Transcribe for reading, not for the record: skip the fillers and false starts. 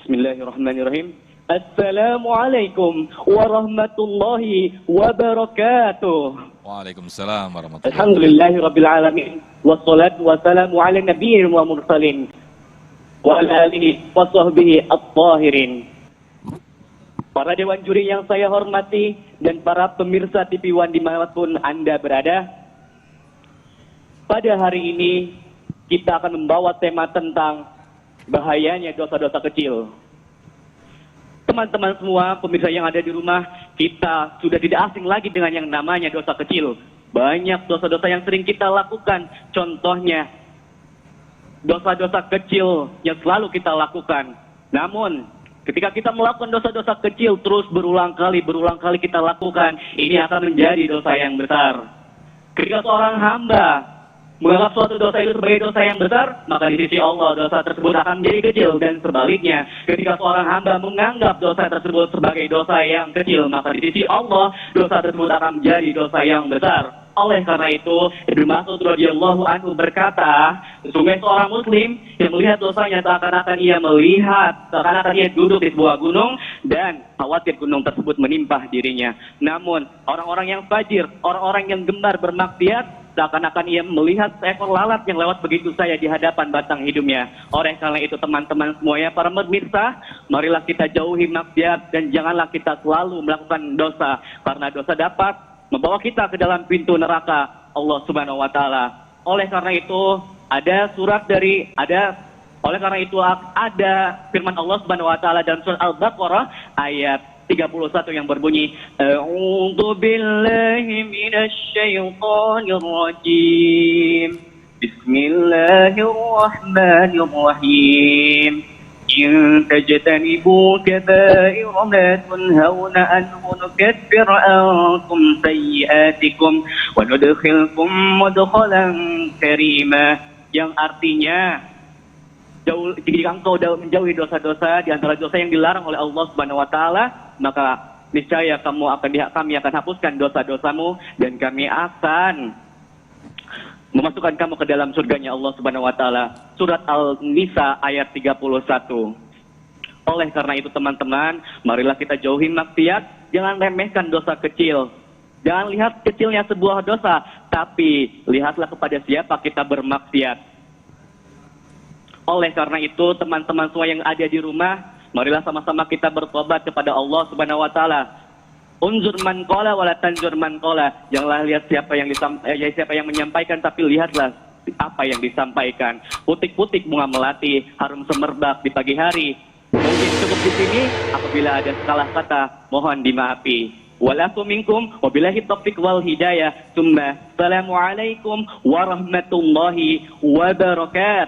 Bismillahirrahmanirrahim. Assalamualaikum warahmatullahi wabarakatuh. Waalaikumsalam warahmatullahi wabarakatuh. Alhamdulillahirabbil alamin. Wassalatu wassalamu ala nabiyyin wa mursalin wa ala alihi wa sahbihi at-tahirin. Para dewan juri yang saya hormati dan para pemirsa TV One dimanapun Anda berada, pada hari ini kita akan membawa tema tentang bahayanya dosa-dosa kecil. Teman-teman semua, pemirsa yang ada di rumah, kita sudah tidak asing lagi dengan yang namanya dosa kecil. Banyak dosa-dosa yang sering kita lakukan. Contohnya, dosa-dosa kecil yang selalu kita lakukan. Namun, ketika kita melakukan dosa-dosa kecil terus berulang kali kita lakukan, ini akan menjadi dosa yang besar. Ketika seorang hamba menganggap suatu dosa itu sebagai dosa yang besar, maka di sisi Allah dosa tersebut akan menjadi kecil. Dan sebaliknya, ketika seorang hamba menganggap dosa tersebut sebagai dosa yang kecil, maka di sisi Allah dosa tersebut akan menjadi dosa yang besar. Oleh karena itu, Ibnu Mas'ud radhiyallahu anhu berkata, sesungguhnya seorang muslim yang melihat dosanya seakan-akan ia duduk di sebuah gunung dan khawatir gunung tersebut menimpa dirinya. Namun, orang-orang yang fajir, orang-orang yang gemar bermaksiat, seakan-akan ia melihat seekor lalat yang lewat begitu saja di hadapan batang hidungnya. Oleh karena itu teman-teman semuanya, para pemirsa, marilah kita jauhi maksiat dan janganlah kita selalu melakukan dosa. Karena dosa dapat membawa kita ke dalam pintu neraka Allah Subhanahu wa taala. Oleh karena itu ada firman Allah Subhanahu wa taala dalam surat Al-Baqarah ayat 31 yang berbunyi, A'udzu billahi minasy syaithanir rajim. Bismillahirrahmanirrahim. In tajtanibu kaba'ira ma tunhauna anhu nukaffir ankum sayyi'atikum wa nudkhilkum mudkhalan karima. Yang artinya, jika engkau menjauhi dosa-dosa di antara dosa yang dilarang oleh Allah Subhanahu wa taala, maka niscaya kami akan hapuskan dosa-dosamu dan kami akan memasukkan kamu ke dalam surganya Allah Subhanahu wa taala. Surat Al-Nisa ayat 31. Oleh karena itu teman-teman, marilah kita jauhi maksiat, jangan remehkan dosa kecil. Jangan lihat kecilnya sebuah dosa, tapi lihatlah kepada siapa kita bermaksiat. Oleh karena itu teman-teman semua yang ada di rumah, marilah sama-sama kita bertobat kepada Allah Subhanahu wa taala. Unzur man qala wala tanzur man qala. Janganlah lihat siapa yang menyampaikan, tapi lihatlah apa yang disampaikan. Putik-putik bunga melati harum semerbak di pagi hari. Mungkin cukup di sini. Apabila ada salah kata, mohon dimaafi. Walakum minkum wabillahi taufiq wal hidayah. Assalamualaikum warahmatullahi wabarakatuh.